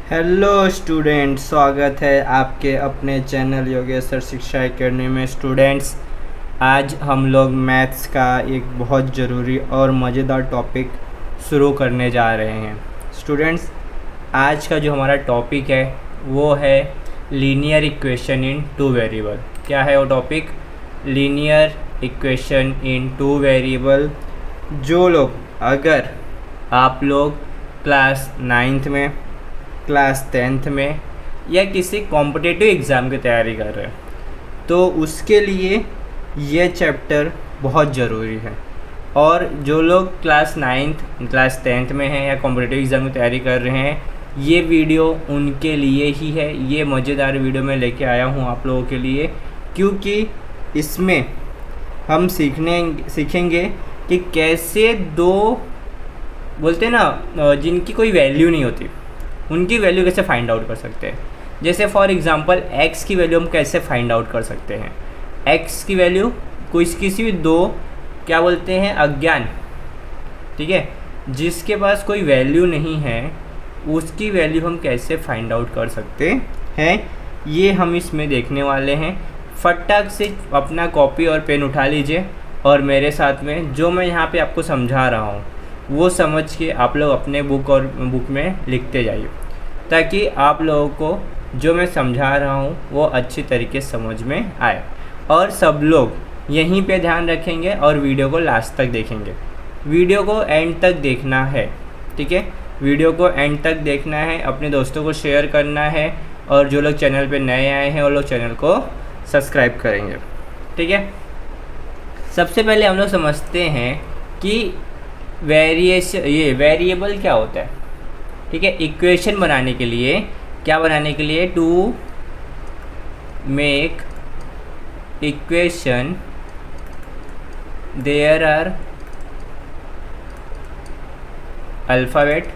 Hello student, स्वागत है आपके अपने चैनल योगेश्वर शिक्षा एकेडमी में। स्टूडेंट्स, आज हम लोग मैथ्स का एक बहुत ज़रूरी और मज़ेदार टॉपिक शुरू करने जा रहे हैं। स्टूडेंट्स, आज का जो हमारा टॉपिक है वो है linear equation in two variable. क्या है वो topic? Linear equation in two variable. जो लोग, अगर आप लोग क्लास 9th में, क्लास 10th में या किसी कॉम्पिटिटिव एग्ज़ाम की तैयारी कर रहे हैं तो उसके लिए ये चैप्टर बहुत ज़रूरी है। और जो लोग क्लास 9th, क्लास 10th में हैं या कॉम्पिटिटिव एग्ज़ाम की तैयारी कर रहे हैं, ये वीडियो उनके लिए ही है। ये मज़ेदार वीडियो मैं लेके आया हूँ आप लोगों के लिए, क्योंकि इसमें हम सीखेंगे कि कैसे दो, बोलते हैं ना, जिनकी कोई वैल्यू नहीं होती उनकी वैल्यू कैसे फाइंड आउट कर सकते हैं। जैसे फॉर एग्जांपल x की वैल्यू हम कैसे फाइंड आउट कर सकते हैं। x की वैल्यू किसी भी दो, क्या बोलते हैं, अज्ञान, ठीक है, जिसके पास कोई वैल्यू नहीं है उसकी वैल्यू हम कैसे फाइंड आउट कर सकते हैं, ये हम इसमें देखने वाले हैं। फटाक से अपना कॉपी और पेन उठा लीजिए और मेरे साथ में जो मैं यहाँ पे आपको समझा रहा हूँ वो समझ के आप लोग अपने बुक में लिखते जाइए, ताकि आप लोगों को जो मैं समझा रहा हूँ वो अच्छी तरीके से समझ में आए। और सब लोग यहीं पे ध्यान रखेंगे और वीडियो को लास्ट तक देखेंगे। वीडियो को एंड तक देखना है, ठीक है, वीडियो को एंड तक देखना है, अपने दोस्तों को शेयर करना है, और जो लोग चैनल पे नए आए हैं वो लोग चैनल को सब्सक्राइब करेंगे, ठीक है। सबसे पहले हम लोग समझते हैं कि वेरिएबल क्या होता है, ठीक है। इक्वेशन बनाने के लिए, क्या बनाने के लिए, to make equation there are alphabet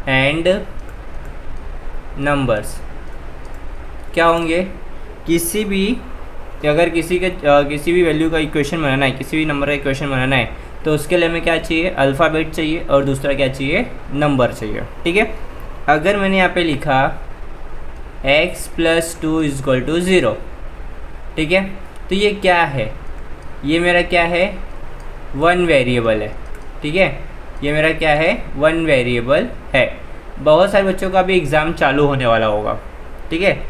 and numbers. क्या होंगे? अगर किसी भी वैल्यू का इक्वेशन बनाना है, किसी भी नंबर का इक्वेशन बनाना है, तो उसके लिए हमें क्या चाहिए? अल्फ़ाबेट चाहिए, और दूसरा क्या चाहिए? नंबर चाहिए, ठीक है। अगर मैंने यहाँ पे लिखा x + 2 = 0, ठीक है, तो ये क्या है? ये मेरा क्या है? वन वेरिएबल है, ठीक है। ये मेरा क्या है? वन वेरिएबल है। बहुत सारे बच्चों का भी एग्ज़ाम चालू होने वाला होगा, ठीक है।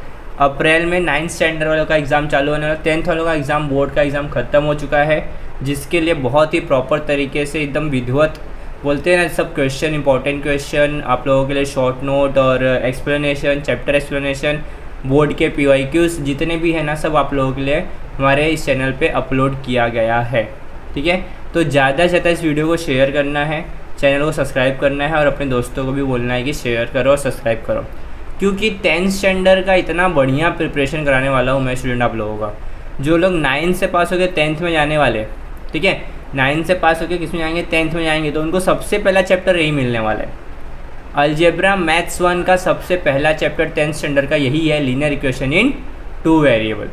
अप्रैल में 9th स्टैंडर्ड वालों का एग्ज़ाम चालू होने वाला, 10th वालों का एग्ज़ाम, बोर्ड का एग्ज़ाम ख़त्म हो चुका है, जिसके लिए बहुत ही प्रॉपर तरीके से, एकदम विधिवत, बोलते हैं ना, सब क्वेश्चन, इंपॉर्टेंट क्वेश्चन आप लोगों के लिए, शॉर्ट नोट और एक्सप्लेनेशन, चैप्टर एक्सप्लेनेशन, बोर्ड के PYQs जितने भी हैं ना, सब आप लोगों के लिए हमारे इस चैनल पे अपलोड किया गया है, ठीक है। तो ज़्यादा से ज़्यादा इस वीडियो को शेयर करना है, चैनल को सब्सक्राइब करना है, और अपने दोस्तों को भी बोलना है कि शेयर करो और सब्सक्राइब करो, क्योंकि 10th स्टैंडर्ड का इतना बढ़िया प्रिपरेशन कराने वाला हूँ मैं स्टूडेंट आप लोगों का। जो लोग 9th से पास हो गए 10th में जाने वाले, ठीक है, 9th से पास होकर किस में जाएंगे? 10th में जाएंगे, तो उनको सबसे पहला चैप्टर यही मिलने वाला है। अलजेब्रा मैथ्स 1 का सबसे पहला चैप्टर 10th स्टैंडर्ड का यही है, linear equation in two variable,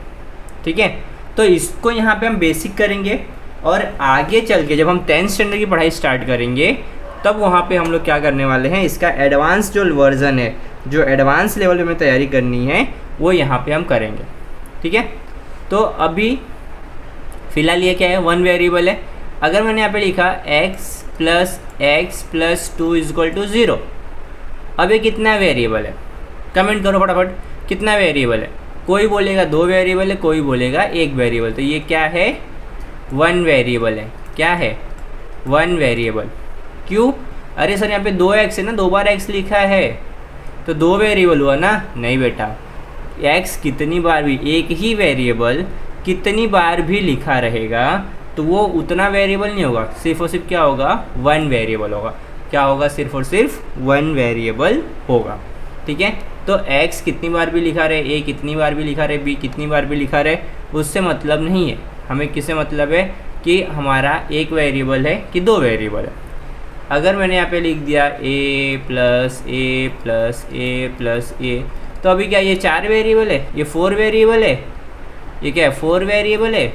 ठीक है। तो इसको यहाँ पे हम बेसिक करेंगे, और आगे चल के जब हम 10th स्टैंडर्ड की पढ़ाई स्टार्ट करेंगे तब वहाँ पे हम लोग क्या करने वाले हैं, इसका एडवांस जो वर्जन है, जो एडवांस लेवल पे हमें तैयारी करनी है, वो यहाँ पे हम करेंगे, ठीक है। तो अभी फ़िलहाल ये क्या है? वन वेरिएबल है। अगर मैंने यहाँ पे लिखा x + 2 = 0, अब ये कितना वेरिएबल है? कमेंट करो फटाफट, कितना वेरिएबल है? कोई बोलेगा 2 वेरिएबल है, कोई बोलेगा 1 वेरिएबल। तो ये क्या है? वन वेरिएबल है। क्या है? One variable. क्यों? अरे सर यहाँ पे 2x है ना, 2 बार x लिखा है, तो 2 वेरिएबल हुआ ना? नहीं बेटा, x कितनी बार भी, एक ही वेरिएबल कितनी बार भी लिखा रहेगा तो वो उतना वेरिएबल नहीं होगा, सिर्फ और सिर्फ क्या होगा? वन वेरिएबल होगा। क्या होगा? सिर्फ और सिर्फ वन वेरिएबल होगा, ठीक है। तो x कितनी बार भी लिखा रहे, a कितनी बार भी लिखा रहे, b कितनी बार भी लिखा रहे, उससे मतलब नहीं है। हमें किससे मतलब है? कि हमारा एक वेरिएबल है कि 2 वेरिएबल है। अगर मैंने यहाँ पे लिख दिया a + a + a + a, तो अभी क्या ये 4 वेरिएबल है? ये 4 वेरिएबल है? ये क्या है? 4 वेरिएबल है?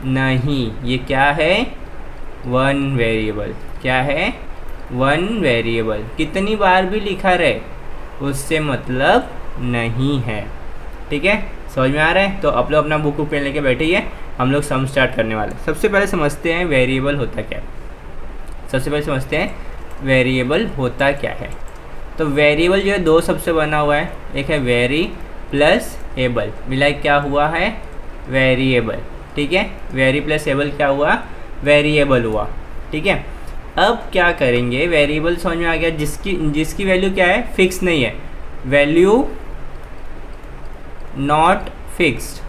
नहीं, ये क्या है? One variable. क्या है? वन वेरिएबल, कितनी बार भी लिखा रहे उससे मतलब नहीं है। ठीक है, समझ में आ रहा है? तो आप लोग अपना बुक पेन लेके बैठिए, हम लोग सम स्टार्ट करने वाले। सबसे पहले समझते हैं वेरिएबल होता क्या है। सबसे पहले समझते हैं वेरिएबल होता क्या है। तो वेरिएबल जो है दो शब्द से बना हुआ है, एक है वेरी प्लस एबल, मिला क्या हुआ है वेरिएबल। ठीक है, वेरी प्लस एबल क्या हुआ वेरिएबल हुआ। ठीक है, अब क्या करेंगे, वेरिएबल समझ में आ गया जिसकी वैल्यू क्या है फिक्स नहीं है, वैल्यू नॉट फिक्स्ड,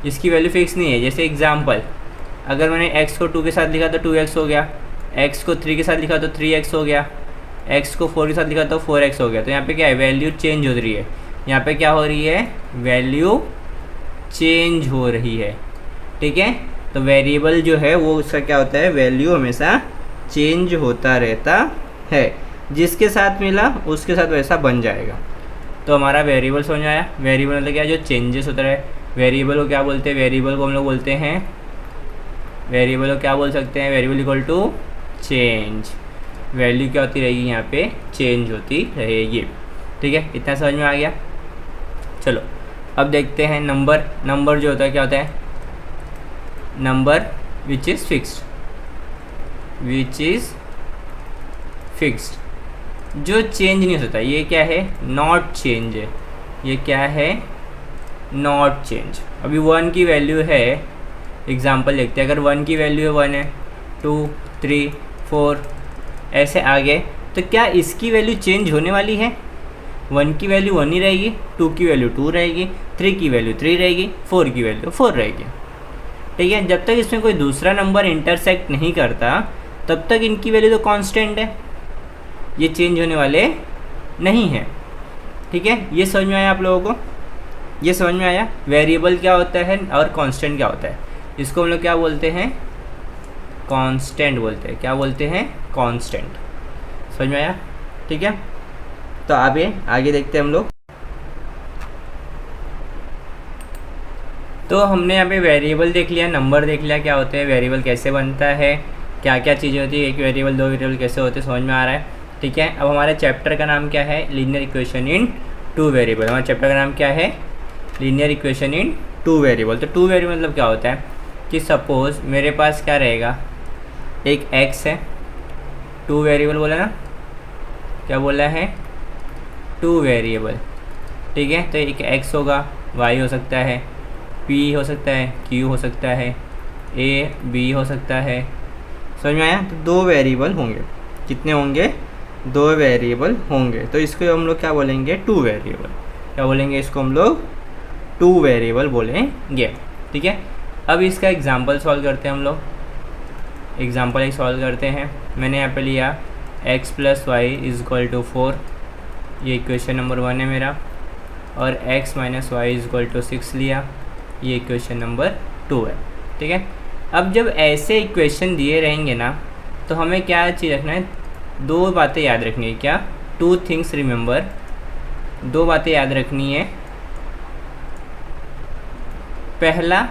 जिसकी वैल्यू फिक्स नहीं है। जैसे एग्जांपल, अगर मैंने x को 2 के साथ लिखा तो 2x हो गया, x को 3 के साथ लिखा तो 3x हो गया, x को 4 के साथ लिखा तो 4x हो गया। तो यहाँ पे क्या है वैल्यू चेंज हो रही है, यहाँ पे क्या हो रही है वैल्यू चेंज हो रही है। ठीक है, तो वेरिएबल जो है वो उसका क्या होता है वैल्यू हमेशा चेंज होता रहता है, जिसके साथ मिला उसके साथ वैसा बन जाएगा। तो हमारा वेरिएबल समझ में आया। वेरिएबल मतलब क्या जो चेंजेस होता है, वेरिएबल को क्या बोलते हैं, वेरिएबल को हम लोग बोलते हैं, वेरिएबल को क्या बोल सकते हैं, variable equal to change, value क्या होती रहेगी यहाँ पे चेंज होती रहेगी। ठीक है, इतना समझ में आ गया। चलो अब देखते हैं नंबर। नंबर जो होता है क्या होता है, number which is fixed, which is fixed, जो चेंज नहीं होता। ये क्या है नॉट चेंज है, ये क्या है नॉट चेंज। अभी 1 की वैल्यू है, एग्जांपल देखते हैं, अगर 1 की वैल्यू है 1 है, 2 3 4 ऐसे आगे, तो क्या इसकी वैल्यू चेंज होने वाली है? 1 की वैल्यू 1 ही रहेगी, 2 की वैल्यू 2 रहेगी, 3 की वैल्यू 3 रहेगी, 4 की वैल्यू 4 रहेगी। ठीक है, जब तक इसमें कोई दूसरा नंबर इंटरसेक्ट नहीं करता तब तक इनकी वैल्यू तो कांस्टेंट है, ये चेंज होने वाले नहीं है। ठीक है, ये समझ में आया आप लोगों को? ये समझ में आया वेरिएबल क्या होता है और कांस्टेंट क्या होता है। इसको हम लोग क्या बोलते हैं कांस्टेंट बोलते हैं। क्या बोलते हैं कांस्टेंट। समझ में आया? ठीक है, तो आगे देखते हैं हम लोग। तो हमने यहाँ पे वेरिएबल देख लिया, नंबर देख लिया क्या होते हैं, वेरिएबल कैसे बनता है, क्या क्या चीज़ें होती है, एक वेरिएबल दो वेरिएबल कैसे होते हैं, समझ में आ रहा है। ठीक है, अब हमारे चैप्टर का नाम क्या है लीनियर इक्वेशन इन 2 वेरिएबल। हमारे चैप्टर का नाम क्या है लीनियर इक्वेशन इन 2 वेरिएबल। तो 2 वेरिएबल मतलब क्या होता है कि सपोज़ मेरे पास क्या रहेगा, एक x है, 2 वेरिएबल बोला ना, क्या बोला है 2 वेरिएबल। ठीक है, तो एक x होगा, y हो सकता है, p हो सकता है, q हो सकता है, a b हो सकता है। समझ में आया? तो 2 वेरिएबल होंगे, कितने होंगे 2 वेरिएबल होंगे। तो इसको हम लोग क्या बोलेंगे 2 वेरिएबल। क्या बोलेंगे इसको हम लोग 2 वेरिएबल बोलेंगे। ठीक है, अब इसका एग्जांपल सॉल्व करते हैं हम लोग। एग्जांपल एक सॉल्व करते हैं। मैंने यहाँ पे लिया x + y = 4, ये इक्वेशन नंबर 1 है मेरा, और x - y = 6 लिया, ये इक्वेशन नंबर 2 है। ठीक है, अब जब ऐसे इक्वेशन दिए रहेंगे ना तो हमें क्या चीज़ रखना है, 2 बातें याद रखनी है। क्या 2 थिंग्स रिमेंबर, 2 बातें याद रखनी है। पहला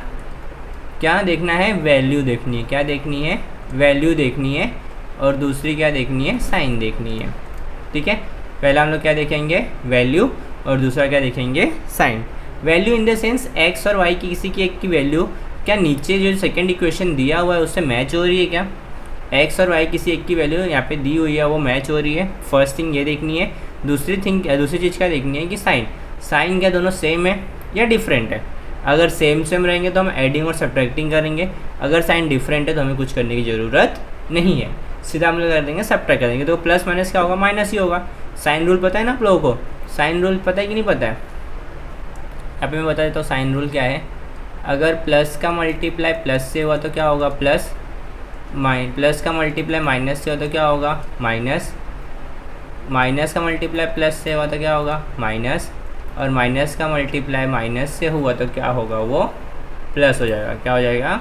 क्या देखना है वैल्यू देखनी है, क्या देखनी है वैल्यू देखनी है, और दूसरी क्या देखनी है साइन देखनी है। ठीक है, पहला हम लोग क्या देखेंगे वैल्यू, और दूसरा क्या देखेंगे sign. Value in the sense x और y की किसी की एक की वैल्यू क्या नीचे जो सेकंड इक्वेशन दिया हुआ है उससे मैच हो रही है, क्या x और y किसी एक की वैल्यू यहाँ पे दी हुई है वो मैच हो रही है। फर्स्ट थिंग ये देखनी है। दूसरी चीज़ क्या देखनी है कि साइन क्या दोनों सेम है या डिफरेंट है। अगर सेम रहेंगे तो हम एडिंग और सब्ट्रैक्टिंग करेंगे, अगर साइन डिफरेंट है तो हमें कुछ करने की ज़रूरत नहीं है, सीधा हम लोग कर देंगे सब्ट्रैक्ट कर देंगे। तो प्लस माइनस क्या होगा माइनस ही होगा। साइन रूल पता है ना आप लोगों को, साइन रूल पता है कि नहीं पता है? यहाँ पे मैं बता देता हूँ साइन रूल क्या है। अगर प्लस का मल्टीप्लाई प्लस से हुआ तो क्या होगा प्लस का मल्टीप्लाई माइनस से हुआ तो क्या होगा माइनस का मल्टीप्लाई प्लस से हुआ तो क्या होगा माइनस, और माइनस का मल्टीप्लाई माइनस से हुआ तो क्या होगा वो प्लस हो जाएगा। क्या हो जाएगा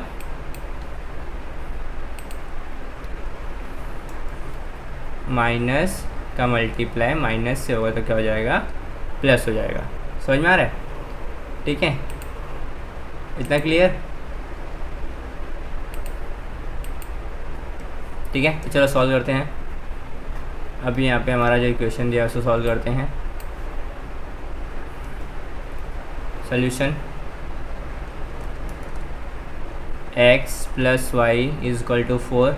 माइनस का मल्टीप्लाई माइनस से होगा तो क्या हो जाएगा प्लस हो जाएगा। समझ में आ रहा है? ठीक है, इतना क्लियर? ठीक है, तो चलो सॉल्व करते हैं। अभी यहाँ पे हमारा जो इक्वेशन दिया है उसको सॉल्व करते हैं। Solution x plus y is equal to 4,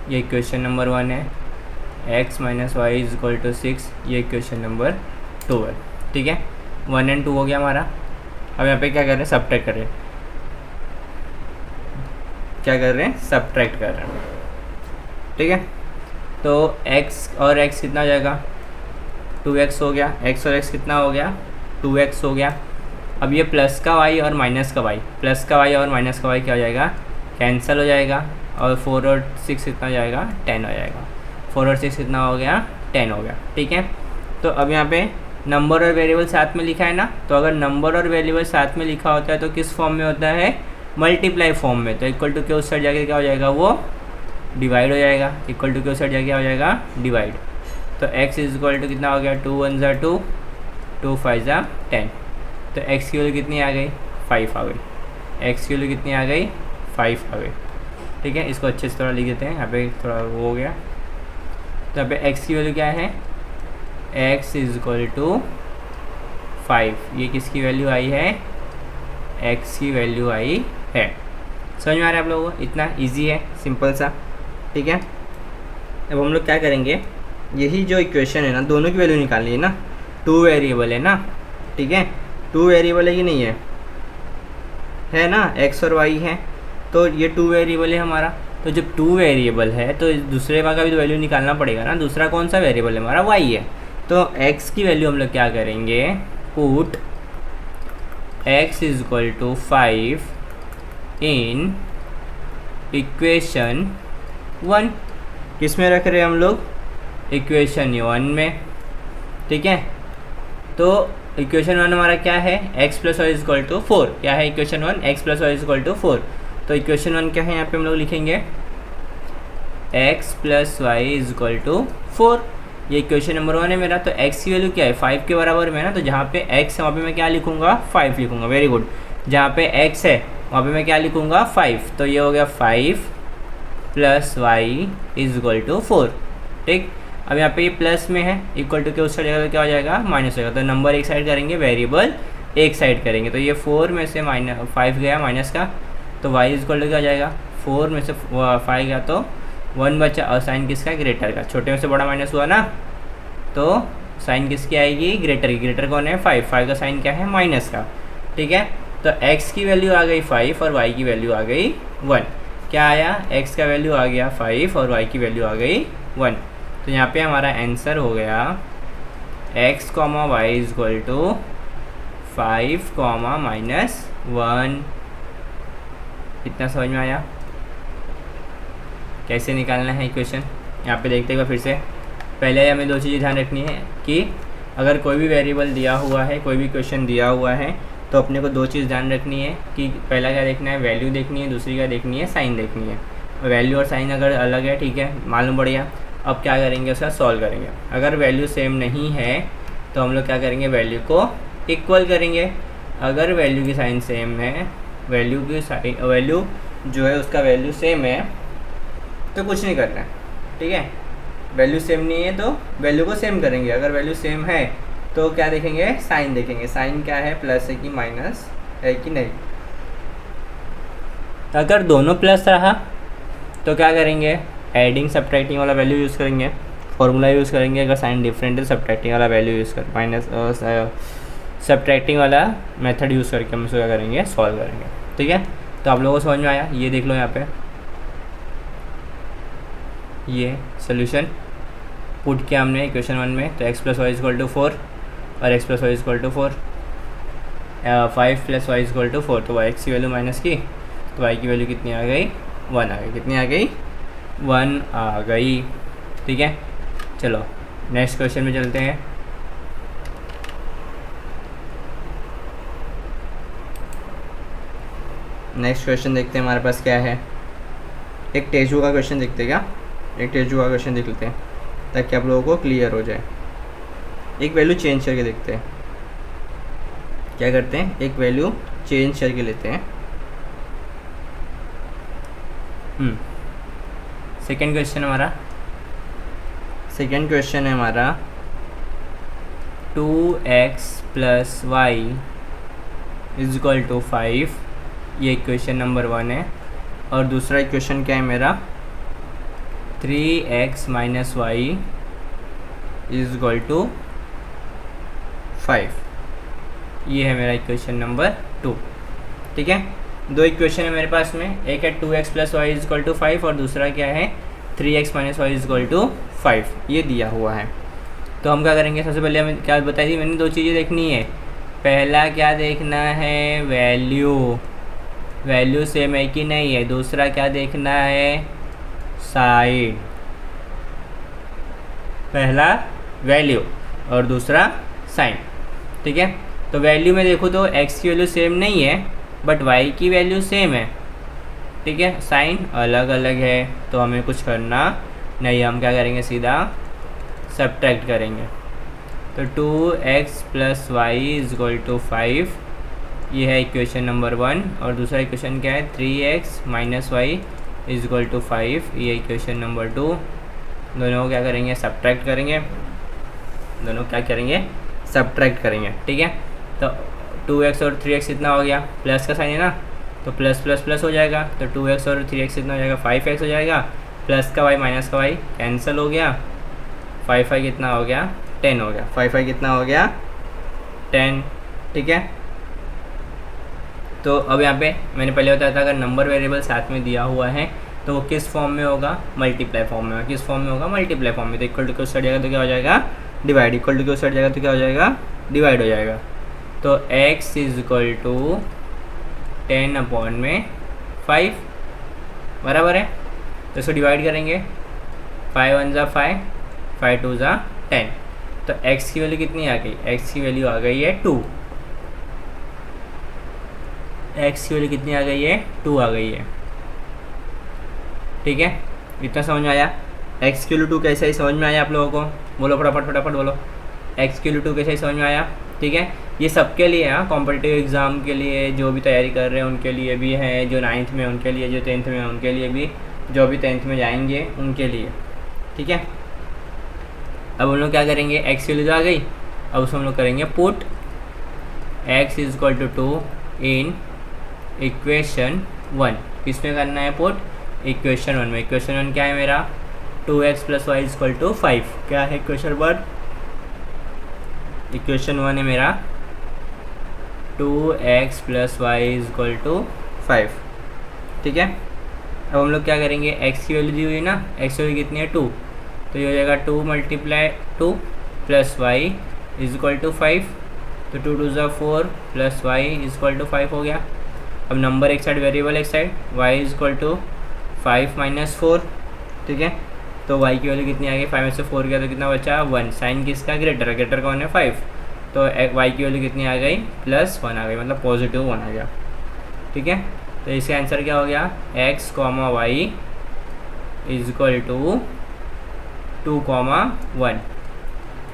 ये इक्वेशन नंबर 1 है। x minus y is equal to 6, ये इक्वेशन नंबर 2 है। ठीक है, 1 एंड 2 हो गया हमारा। अब यहाँ पे क्या कर रहे हैं, सब्ट्रैक्ट कर रहे हैं। क्या कर रहे हैं, सब्ट्रैक्ट कर रहे हैं। ठीक है, तो x और x कितना हो जाएगा, 2x हो गया। x और x कितना हो गया, 2x हो गया। अब ये प्लस का y और माइनस का y, प्लस का y और माइनस का y क्या हो जाएगा, कैंसिल हो जाएगा। और 4 और 6 कितना हो जाएगा, 10 हो जाएगा। 4 और 6 कितना हो गया, 10 हो गया। ठीक है, तो अब यहाँ पे नंबर और वेरिएबल साथ में लिखा है ना, तो अगर नंबर और वेरिएबल साथ में लिखा होता है तो किस फॉर्म में होता है, मल्टीप्लाई फॉर्म में। तो इक्वल टू के उस साइड जाके क्या हो जाएगा, वो डिवाइड हो जाएगा। इक्वल टू के उस साइड जाके क्या हो जाएगा, डिवाइड। तो x इज इक्वल टू कितना हो गया, 2 1 ज़ा 2, 2 5 ज़ा 10। तो x की वैल्यू कितनी आ गई, 5 आ गई। x की वैल्यू कितनी आ गई, 5 आ गई। ठीक है, इसको अच्छे से थोड़ा लिख देते हैं, यहाँ पे थोड़ा वो हो गया। तो यहाँ पे x की वैल्यू क्या है, x इज इक्वल टू 5। ये किसकी वैल्यू आई है, x की वैल्यू आई है। समझ में आ रहा है आप लोगों को, इतना इजी है, सिंपल सा। ठीक है, अब हम लोग क्या करेंगे, यही जो इक्वेशन है ना, दोनों की वैल्यू निकालनी है ना। 2 वेरिएबल है ना, ठीक है, 2 वेरिएबल है कि नहीं है ना, x और y है। तो ये 2 वेरिएबल है हमारा। तो जब 2 वेरिएबल है तो दूसरे का भी तो वैल्यू निकालना पड़ेगा ना। दूसरा कौन सा वेरिएबल है हमारा, y है। तो x की वैल्यू हम लोग क्या करेंगे, put x is equal to 5 in equation 1। किस में रख रहे हैं हम लोग, इक्वेशन 1 में। ठीक है, तो इक्वेशन 1 हमारा क्या है, x plus y is equal to 4। क्या है equation 1, x plus y is equal to 4। तो इक्वेशन 1 क्या है, यहाँ पे हम लोग लिखेंगे x plus y is equal to 4। ये इक्वेशन नंबर 1 है मेरा। तो x की वैल्यू क्या है, 5 के बराबर में है ना। तो जहाँ पे x है वहाँ पे मैं क्या लिखूँगा, 5 लिखूँगा। Very good. जहाँ पे x है वहाँ पे मैं क्या लिखूँगा, 5। तो ये हो गया 5 plus y is equal to 4। ठीक, अब यहाँ पे ये प्लस में है, इक्वल टू के उस साइड जगह क्या हो जाएगा, माइनस हो जाएगा। तो नंबर एक साइड करेंगे, वेरिएबल एक साइड करेंगे। तो ये 4 में से -5 गया माइनस का, तो y इज इक्वल टू क्या हो जाएगा, 4 में से 5 गया तो 1 बचा। और साइन किसका, ग्रेटर का। छोटे में से बड़ा माइनस हुआ ना, तो साइन किसकी आएगी, ग्रेटर की। ग्रेटर कौन है, 5 का साइन क्या है, माइनस का। ठीक है, तो x की वैल्यू आ गई 5 और y की वैल्यू आ गई 1। क्या आया, x का वैल्यू आ गया 5 और y की वैल्यू आ गई 1। तो यहाँ पे हमारा आंसर हो गया x, y is equal to 5, -1। इतना समझ में आया, कैसे निकालना है इक्वेशन। यहाँ पे देखते हैं फिर से। पहले हमें 2 चीज़ें ध्यान रखनी है कि अगर कोई भी वेरिएबल दिया हुआ है, कोई भी क्वेश्चन दिया हुआ है, तो अपने को 2 चीज़ ध्यान रखनी है कि पहला क्या देखना है, वैल्यू देखनी है, दूसरी क्या देखनी है, साइन देखनी है। वैल्यू और साइन अगर अलग है, ठीक है, मालूम बढ़िया। अब क्या करेंगे, उसका सॉल्व करेंगे। अगर वैल्यू सेम नहीं है तो हम लोग क्या करेंगे, वैल्यू को इक्वल करेंगे। अगर वैल्यू की साइन सेम है, वैल्यू जो है उसका वैल्यू सेम है, तो कुछ नहीं करना है। ठीक है, वैल्यू सेम नहीं है तो वैल्यू को सेम करेंगे। अगर वैल्यू सेम है तो क्या देखेंगे, साइन देखेंगे। साइन क्या है, प्लस है कि माइनस है कि नहीं। अगर दोनों प्लस रहा तो क्या करेंगे, एडिंग सब्ट्रैक्टिंग वाला वैल्यू यूज़ करेंगे, फॉर्मूला यूज़ करेंगे। अगर साइन डिफरेंट है, सब्ट्रैक्टिंग वाला वैल्यू यूज़ कर, माइनस सब्ट्रैक्टिंग वाला मेथड यूज़ करके हम इसको क्या करेंगे, सॉल्व करेंगे। ठीक है, तो आप लोगों को समझ में आया। ये देख लो यहाँ पे, ये सोल्यूशन पुट किया हमने इक्वेशन 1 में। तो x plus y is equal to 4 और x plus y is equal to 4, 5 plus y is equal to 4। तो x की वैल्यू माइनस की, तो y की वैल्यू कितनी आ गई, 1 आ गई। कितनी आ गई, 1 आ गई। ठीक है, चलो नेक्स्ट क्वेश्चन में चलते हैं। नेक्स्ट क्वेश्चन देखते हैं हमारे पास क्या है। एक टेजू का क्वेश्चन देखते हैं क्या, एक टेजू का क्वेश्चन देख लेते हैं ताकि आप लोगों को क्लियर हो जाए। एक वैल्यू चेंज करके देखते हैं, क्या करते हैं, एक वैल्यू चेंज करके लेते हैं। सेकेंड क्वेश्चन हमारा, सेकेंड क्वेश्चन है हमारा 2x + y = 5, ये क्वेश्चन नंबर 1 है। और दूसरा क्वेश्चन क्या है मेरा 3x - y = 5, ये है मेरा इक्वेशन नंबर 2। ठीक है, दो इक्वेशन है मेरे पास में, एक है 2x + y = 5 और दूसरा क्या है 3x - y = 5, ये दिया हुआ है। तो हम क्या करेंगे, सबसे पहले हमें क्या बताई थी मैंने, दो चीज़ें देखनी है। पहला क्या देखना है, वैल्यू सेम है कि नहीं है। दूसरा क्या देखना है, साइन। पहला वैल्यू और दूसरा साइन। ठीक है, तो वैल्यू में देखो तो x की वैल्यू सेम नहीं है बट y की वैल्यू सेम है। ठीक है, साइन अलग अलग है तो हमें कुछ करना नहीं, हम क्या करेंगे सीधा सब्ट्रैक्ट करेंगे। तो 2x + y = 5, ये है इक्वेशन नंबर 1। और दूसरा इक्वेशन क्या है 3x - y = 5, ये इक्वेशन नंबर 2। दोनों को क्या करेंगे सब्ट्रैक्ट करेंगे, दोनों क्या करेंगे सब्ट्रैक्ट करेंगे। ठीक है, तो 2x और 3x कितना हो गया, प्लस का साइन है ना, तो प्लस प्लस प्लस हो जाएगा। तो 2x और 3x कितना हो जाएगा 5x हो जाएगा, प्लस का y माइनस का y कैंसिल हो गया, 5 कितना हो गया 10 हो गया, 5 कितना हो गया 10। ठीक है, तो अब यहाँ पे मैंने पहले बताया था अगर नंबर वेरिएबल साथ में दिया हुआ है तो वो किस फॉर्म में होगा, मल्टीप्लाई फॉर्म में। किस फॉर्म में होगा, मल्टीप्लाई फॉर्म में। तो इक्वल टू के उस साइड जाएगा तो क्या हो जाएगा डिवाइड, इक्वल टू के उस साइड जाएगा तो क्या हो जाएगा डिवाइड हो जाएगा। तो x = 10/5 बराबर है, तो इसको डिवाइड करेंगे, 5 1 = 5, 5 2 = 10। तो x की वैल्यू कितनी आ गई, x की वैल्यू आ गई है 2। x की वैल्यू कितनी आ गई है 2 आ गई है। ठीक है, इतना समझ में आया। x की वैल्यू 2 कैसे ही समझ में आया आप लोगों को, बोलो फटाफट फटाफट बोलो, x की वैल्यू 2 कैसे ही समझ में आया। ठीक है, ये सबके लिए है, कॉम्पिटिटिव एग्ज़ाम के लिए जो भी तैयारी कर रहे हैं उनके लिए भी है, जो 9th में उनके लिए, जो 10th में उनके लिए भी, जो भी 10th में जाएंगे उनके लिए। ठीक है, अब हम लोग क्या करेंगे, x की वैल्यू तो आ गई, अब उसमें हम लोग करेंगे पुट x = 2 इन इक्वेशन 1। किसमें करना है पुट, इक्वेशन 1 में। इक्वेशन 1 क्या है मेरा 2x + y = 5, क्या है इक्वेशन 1, इक्वेशन 1 है मेरा 2x + y = 5। ठीक है, अब हम लोग क्या करेंगे, x की वैल्यू दी हुई है ना, x की वैल्यू कितनी है 2, तो ये हो जाएगा 2 × 2 + y = 5, तो 2 2 = 4 + y = 5 हो गया। अब नंबर एक साइड, वेरिएबल एक साइड, y = 5 - 4। ठीक है, तो y की वैल्यू कितनी आ गई, 5 में से 4 गया तो कितना बचा 1। साइन किसका ग्रेटर है, ग्रेटर कौन है 5, तो y की वैल्यू कितनी आ गई +1 आ गई, मतलब +1 आ गया। ठीक है, तो इसका आंसर क्या हो गया, x, y = 2, 1।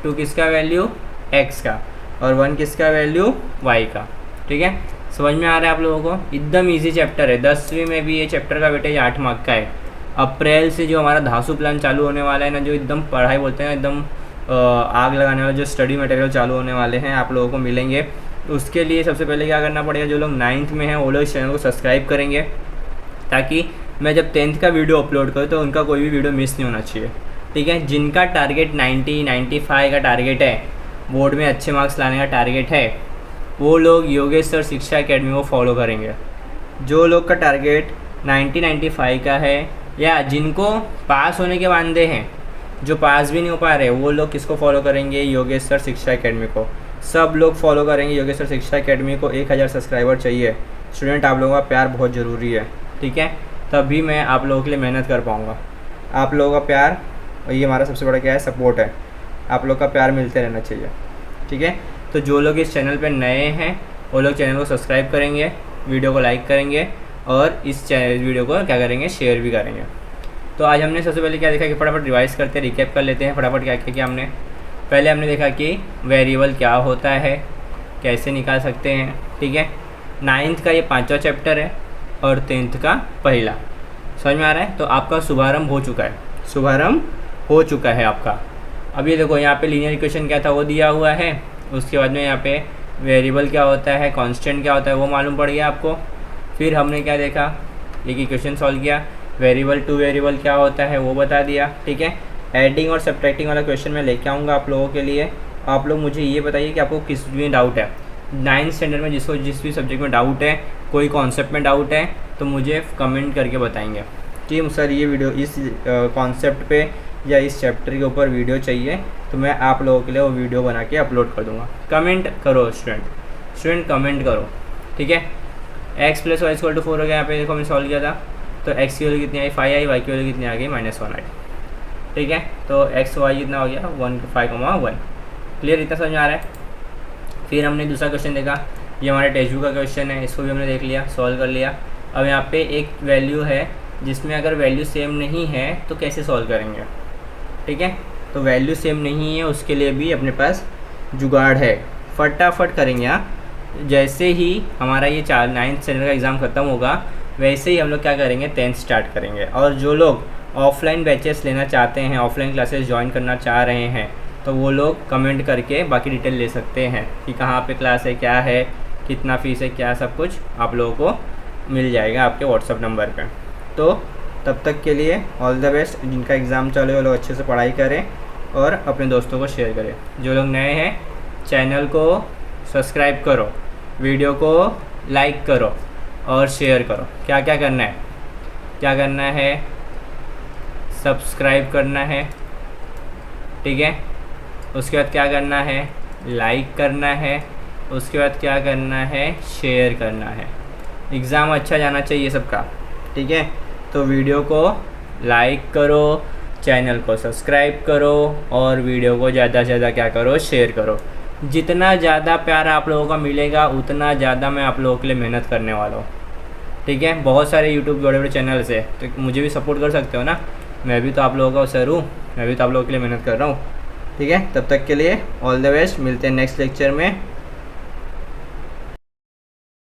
2 किसका वैल्यू x का और 1 किसका वैल्यू y का। ठीक है, समझ में आ रहा है आप लोगों को, एकदम इजी चैप्टर है। 10वीं में भी ये चैप्टर का वेटेज 8 मार्क का है। अप्रैल से जो हमारा धासु प्लान चालू होने वाला है ना, जो एकदम पढ़ाई बोलते हैं एकदम आग लगाने वाले जो स्टडी मटेरियल चालू होने वाले हैं आप लोगों को मिलेंगे। उसके लिए सबसे पहले क्या करना पड़ेगा, जो लोग 9th में हैं वो लोग इस चैनल को सब्सक्राइब करेंगे, ताकि मैं जब 10th का वीडियो अपलोड करूँ तो उनका कोई भी वीडियो मिस नहीं होना चाहिए। ठीक है, जिनका टारगेट 90 95 का टारगेट है, बोर्ड में अच्छे मार्क्स लाने का टारगेट है, वो लोग योगेश सर शिक्षा अकेडमी को फॉलो करेंगे। जो लोग का टारगेट 90 95 का है या जिनको पास होने के वादे हैं, जो पास भी नहीं हो पा रहे, वो लोग किसको फॉलो करेंगे, योगेश सर शिक्षा अकेडमी को। सब लोग फॉलो करेंगे योगेश सर शिक्षा अकेडमी को। 1000 सब्सक्राइबर चाहिए। स्टूडेंट, आप लोगों का प्यार बहुत ज़रूरी है। ठीक है, तभी मैं आप लोगों के लिए मेहनत कर पाऊँगा। आप लोगों का प्यार, और ये हमारा सबसे बड़ा क्या है, सपोर्ट है। आप लोग का प्यार मिलते रहना चाहिए। ठीक है, तो जो लोग इस चैनल पर नए हैं वो लोग चैनल को सब्सक्राइब करेंगे, वीडियो को लाइक करेंगे और इस वीडियो को क्या करेंगे, शेयर भी करेंगे। तो आज हमने सबसे पहले क्या देखा कि फटाफट रिवाइज करते हैं, रिकैप कर लेते हैं फटाफट क्या क्या किया हमने। पहले हमने देखा कि वेरिएबल क्या होता है, कैसे निकाल सकते हैं। ठीक है, 9th का ये 5वां चैप्टर है और 10th का पहला। समझ में आ रहा है। तो आपका शुभारंभ हो चुका है, शुभारंभ हो चुका है आपका। अब ये देखो यहाँ पे लीनियर इक्वेशन क्या था वो दिया हुआ है, उसके बाद में यहाँ पे वेरिएबल क्या होता है, कांस्टेंट क्या होता है वो मालूम पड़ गया आपको। फिर हमने क्या देखा, एक इक्वेशन सॉल्व किया, वेरिएबल टू वेरिएबल क्या होता है वो बता दिया, ठीक है। एडिंग और सब्ट्रैक्टिंग वाला क्वेश्चन मैं लेके आऊँगा आप लोगों के लिए। आप लोग मुझे ये बताइए कि आपको किस में डाउट है। 9th स्टैंडर्ड में जिसको जिस भी सब्जेक्ट में डाउट है, कोई कॉन्सेप्ट में डाउट है तो मुझे कमेंट करके बताएंगे कि सर ये वीडियो इस कॉन्सेप्ट पे या इस चैप्टर के ऊपर वीडियो चाहिए, तो मैं आप लोगों के लिए वो वीडियो बना के अपलोड कर दूंगा। कमेंट करो स्टूडेंट कमेंट करो, ठीक है। x + y = 4 हो गया। यहाँ पे देखो हमने सॉल्व किया था, तो x की वैल्यू कितनी आई 5 आई, y की वैल्यू कितनी आ गई -1 आई, ठीक है। तो x y कितना हो गया 5,1। क्लियर, इतना समझ में आ रहा है। फिर हमने दूसरा क्वेश्चन देखा, ये हमारे टेस्ट का क्वेश्चन है, इसको भी हमने देख लिया, सॉल्व कर लिया। अब यहाँ पे एक वैल्यू है जिसमें अगर वैल्यू सेम नहीं है तो कैसे सॉल्व करेंगे, ठीक है। तो वैल्यू सेम नहीं है उसके लिए भी अपने पास जुगाड़ है, फटाफट करेंगे। हाँ, जैसे ही हमारा ये 9th स्टैंडर्ड का एग्ज़ाम ख़त्म होगा वैसे ही हम लोग क्या करेंगे 10th स्टार्ट करेंगे। और जो लोग ऑफलाइन बैचेस लेना चाहते हैं, ऑफलाइन क्लासेस ज्वाइन करना चाह रहे हैं, तो वो लोग कमेंट करके बाकी डिटेल ले सकते हैं कि कहाँ पे क्लास है, क्या है, कितना फ़ीस है, क्या सब कुछ आप लोगों को मिल जाएगा आपके व्हाट्सअप नंबर पे। तो तब तक के लिए ऑल द बेस्ट। जिनका एग्ज़ाम चालू है वो लोग अच्छे से पढ़ाई करें और अपने दोस्तों को शेयर करें। जो लोग नए हैं चैनल को सब्सक्राइब करो, वीडियो को लाइक करो और शेयर करो। क्या क्या करना है, क्या करना है, सब्सक्राइब करना है, ठीक है। उसके बाद क्या करना है, लाइक करना है। उसके बाद क्या करना है, शेयर करना है। एग्ज़ाम अच्छा जाना चाहिए सबका, ठीक है। तो वीडियो को लाइक करो, चैनल को सब्सक्राइब करो और वीडियो को ज़्यादा से ज़्यादा क्या करो, शेयर करो। जितना ज़्यादा प्यार आप लोगों का मिलेगा उतना ज़्यादा मैं आप लोगों के लिए मेहनत करने वाला हूँ, ठीक है। बहुत सारे यूट्यूब बड़े बड़े चैनल्स है, तो मुझे भी सपोर्ट कर सकते हो ना। मैं भी तो आप लोगों का सर हूँ, मैं भी तो आप लोगों के लिए मेहनत कर रहा हूँ, ठीक है। तब तक के लिए ऑल द बेस्ट। मिलते हैं नेक्स्ट लेक्चर में।